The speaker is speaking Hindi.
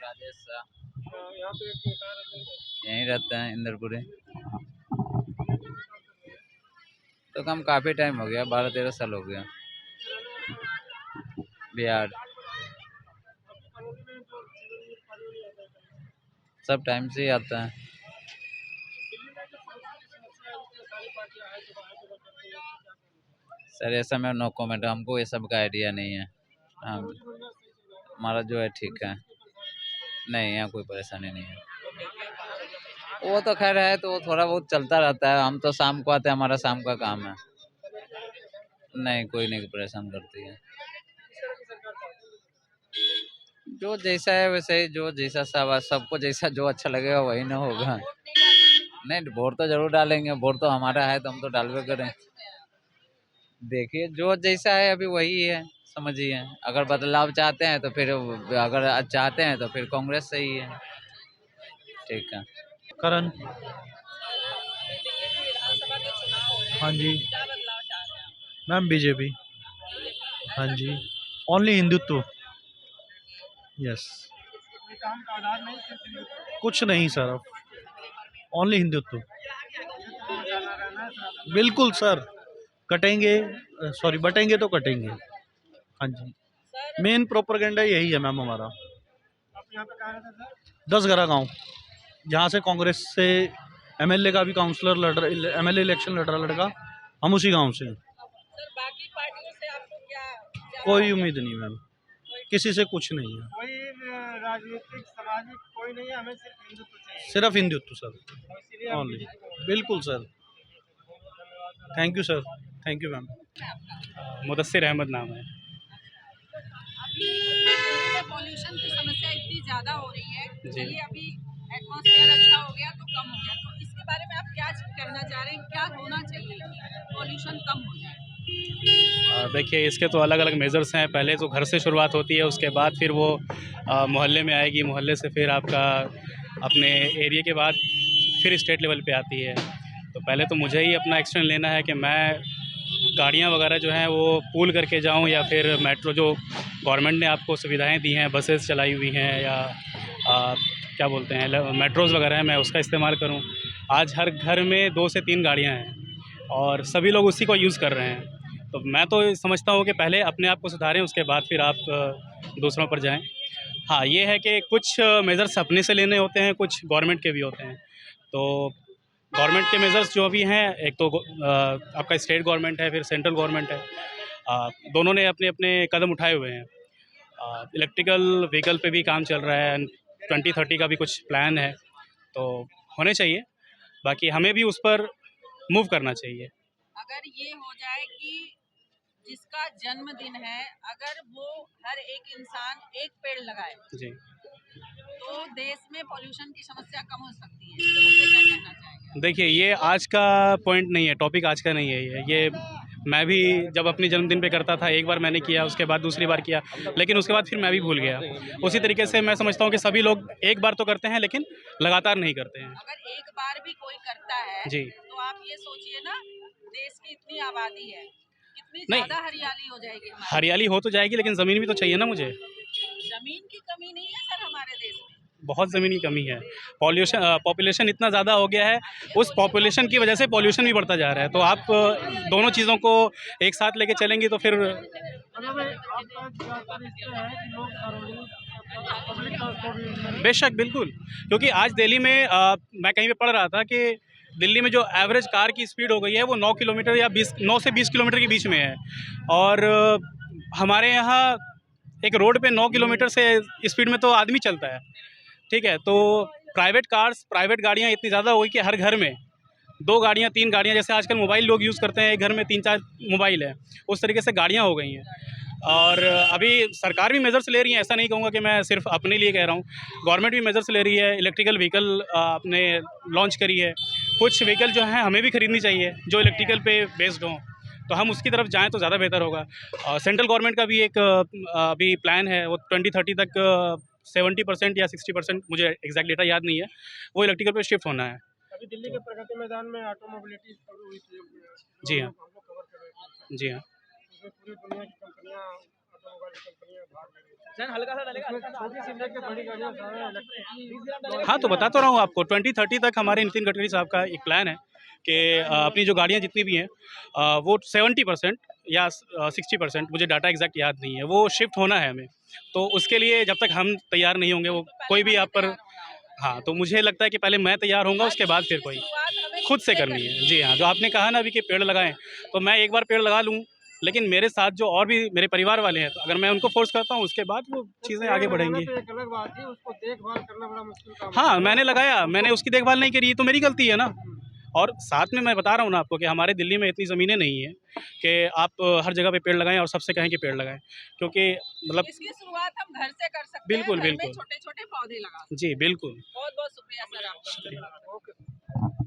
राजेश शाह। यहाँ पे कहाँ रहते हैं सर? यहीं रहते हैं इंद्रपुरी। तो कम काफ़ी टाइम हो गया, 12-13 साल हो गया। बिहार। कानूनी में जो जीवन कानूनी आता है सब टाइम से ही आता है। दिल्ली में जो पॉल्यूशन की समस्या है उसमें सारी पार्टियां हाई दबाव करती है, उसको क्या कहना चाहिए? सर ऐसा में नो कमेंट, हमको ये सब का आइडिया नहीं है। हाँ, रोजी रोजगार सही चल रहा है, हमारा जो है ठीक है। कोई परेशानी नहीं, यहाँ कोई परेशानी नहीं है। वो तो खैर है, तो थोड़ा बहुत चलता रहता है। हम तो शाम को आते हैं, हमारा शाम का काम है। नहीं, कोई नहीं परेशान करती है। किस तरह की सरकार चाहती है? जो जैसा है वैसे ही, जो जैसा सब सबको जैसा जो अच्छा लगेगा वही ना होगा। नहीं, वोट तो जरूर डालेंगे, वोट तो हमारा है तो हम तो डालबे करें। देखिए जो जैसा है अभी वही है, समझिए। अगर बदलाव चाहते हैं तो फिर, अगर चाहते हैं तो फिर कांग्रेस सही है। ठीक है। करण। दिल्ली में विधानसभा के चुनाव हो रहे हैं, हाँ जी। क्या बदलाव चाह रहे हैं आप? Ma'am BJP. हाँ जी। ओनली हिंदुत्व। यस। कोई काम का आधार नहीं, सिर्फ हिंदुत्व कुछ नहीं सर, ओनली हिंदुत्व। जाना रहना है सनातन। बिल्कुल सर। कटेंगे, सॉरी बटेंगे तो कटेंगे। हाँ जी। सर, मेन प्रोपेगेंडा यही है मैम हमारा। आप यहाँ पे कहाँ रहते हैं सर? 10 गांव, जहाँ से कांग्रेस से एमएलए का भी काउंसलर लड़ रहा, एमएलए इलेक्शन लड़ रहा लड़का, हम उसी गांव से हैं। सर बाकी पार्टियों से आपको क्या कोई उम्मीद नहीं मैम, कोई किसी से कुछ नहीं है। कोई राजनीतिक सामाजिक कोई नहीं है, हमें सिर्फ हिंदुत्व चाहिए सिर्फ हिंदुत्व सर, और इसीलिए हम ओनली। बीजेपी को बिल्कुल sir. Thank you sir, thank you ma'am. Mudassir Ahmed नाम है। अभी दिल्ली में पॉल्यूशन की समस्या इतनी ज़्यादा हो रही है, जी। चलिए अभी एटमॉस्फेयर अच्छा हो गया तो कम हो गया, तो इसके बारे में आप क्या कहना चाह रहे हैं, क्या होना चाहिए कि पॉल्यूशन कम हो जाए? देखिए इसके तो अलग अलग मेज़र्स हैं। पहले तो घर से शुरुआत होती है, उसके बाद फिर वो मोहल्ले में आएगी, मोहल्ले से फिर आपका अपने एरिया के बाद फिर स्टेट लेवल पे आती है। तो पहले तो मुझे ही अपना एक्शन लेना है कि मैं गाड़ियाँ वगैरह जो हैं वो पूल करके जाऊँ, या फिर मेट्रो जो गवर्नमेंट ने आपको सुविधाएं दी हैं, बसेस चलाई हुई हैं, या क्या बोलते हैं मेट्रोज़ वगैरह हैं, मैं उसका इस्तेमाल करूँ। आज हर घर में 2 से 3 गाड़ियाँ हैं और सभी लोग उसी को यूज़ कर रहे हैं। तो मैं तो समझता हूँ कि पहले अपने आप को सुधारें, उसके बाद फिर आप दूसरों पर जाएँ। हाँ, ये है कि कुछ मेज़र्स अपने से लेने होते हैं, कुछ गवर्नमेंट के भी होते हैं। तो गवर्नमेंट के मेज़र्स जो भी हैं, एक तो आपका स्टेट गवर्नमेंट है, फिर सेंट्रल गवर्नमेंट है। दोनों ने अपने-अपने कदम उठाए हुए हैं। इलेक्ट्रिकल व्हीकल पे भी काम चल रहा है, 2030 का भी कुछ प्लान है, तो होने चाहिए। बाकी हमें भी उस पर मूव करना चाहिए। अगर ये हो जाए कि जिसका जन्मदिन है, अगर वो हर एक इंसान एक पेड़ लगाए, जी। तो देश में पॉल्यूशन की समस्या कम हो सकती है। इस पे क्या कहना चाहेंगे? देखिए ये आज का पॉइंट नहीं है, टॉपिक आज का नहीं है ये मैं भी जब अपने जन्मदिन पे करता था, एक बार मैंने किया, उसके बाद दूसरी बार किया, लेकिन उसके बाद फिर मैं भी भूल गया। उसी तरीके से मैं समझता हूँ कि सभी लोग एक बार तो करते हैं, लेकिन लगातार नहीं करते हैं। अगर एक बार भी कोई करता है, जी। तो आप ये सोचिए ना, देश की इतनी आबादी है, कितनी नहीं, ज्यादा हरियाली हो जाएगी हमारी। हरियाली हो तो जाएगी, लेकिन ज़मीन भी तो चाहिए ना मुझे। जमीन की कमी नहीं है सर हमारे देश में। बहुत ज़मीन की कमी है। पॉपुलेशन इतना ज़्यादा हो गया है, उस पॉपुलेशन की वजह से पॉल्यूशन भी बढ़ता जा रहा है। तो आप दोनों चीज़ों को एक साथ लेके चलेंगी तो फिर मतलब आपका ज़्यादातर इससे है कि लोग सार्वजनिक पब्लिक ट्रांसपोर्ट यूज करें। बेशक, बिल्कुल। क्योंकि आज दिल्ली में मैं कहीं पे पढ़ रहा था कि दिल्ली में जो एवरेज कार की स्पीड हो गई है वो 9 किलोमीटर या 9 से 20 किलोमीटर के बीच में है। और हमारे यहाँ एक रोड पे 9 किलोमीटर से स्पीड में तो आदमी चलता है, ठीक है। तो प्राइवेट गाड़ियाँ इतनी ज़्यादा हो गई कि हर घर में 2 गाड़ियाँ, 3 गाड़ियाँ, जैसे आजकल मोबाइल लोग यूज़ करते हैं, एक घर में 3-4 मोबाइल है, उस तरीके से गाड़ियाँ हो गई हैं। और अभी सरकार भी मेजर्स ले रही है, ऐसा नहीं कहूँगा कि मैं सिर्फ अपने लिए कह रहा हूँ। गवर्नमेंट भी मेजर्स ले रही है, इलेक्ट्रिकल व्हीकल आपने लॉन्च करी है। कुछ व्हीकल जो हैं हमें भी खरीदनी चाहिए जो इलेक्ट्रिकल पे बेस्ड हों, तो हम उसकी तरफ जाएँ तो ज़्यादा बेहतर होगा। सेंट्रल गवर्नमेंट का भी एक अभी प्लान है, वो 2030 तक 70% या 60%, मुझे एग्जैक्ट डेटा याद नहीं है, वो इलेक्ट्रिकल पे शिफ्ट होना है। अभी दिल्ली के प्रगति मैदान में ऑटो मोबिलिटी हुई थी, जी हाँ। हम लोग कवर कर रहे थे। जी हाँ। उसमें पूरी दुनिया की कंपनियां ऑटोमोबाइल कंपनियां भाग ले रही हैं। इसमें छोटी से लेकर बड़ी गाड़ियां सारा इलेक्ट्रिक। हाँ, तो बता तो रहा हूँ आपको 2030 तक हमारे नितिन गडकरी साहब का एक प्लान है कि अपनी जो गाड़ियाँ जितनी भी हैं वो 70% या 60%, मुझे डाटा एग्जैक्ट याद नहीं है, वो शिफ्ट होना है हमें। तो उसके लिए जब तक हम तैयार नहीं होंगे, वो कोई भी आप पर, हाँ, तो मुझे लगता है कि पहले मैं तैयार होऊंगा, उसके बाद फिर कोई खुद से करनी है। जी हाँ, जो आपने कहा ना अभी कि पेड़ लगाएं, तो मैं एक बार पेड़ लगा लूँ, लेकिन मेरे साथ जो और भी मेरे परिवार वाले हैं, तो अगर मैं उनको फोर्स करता हूँ, उसके बाद वो चीज़ें आगे बढ़ेंगी। तो एक अलग बात है, उसको देखभाल करना बड़ा मुश्किल काम है। हाँ, मैंने लगाया, मैंने उसकी देखभाल नहीं करी, ये तो मेरी गलती है ना। और साथ में मैं बता रहा हूँ ना आपको कि हमारे दिल्ली में इतनी ज़मीनें नहीं हैं कि आप हर जगह पे पेड़ लगाएं और सबसे कहें कि पेड़ लगाएं, क्योंकि मतलब इसकी शुरुआत हम घर से कर सकते बिल्कुल, हैं, घर में बिल्कुल। छोटे छोटे पौधे लगा। जी, बिल्कुल। बहुत बहुत शुक्रिया सर आपका। शुक्रिया। ओके।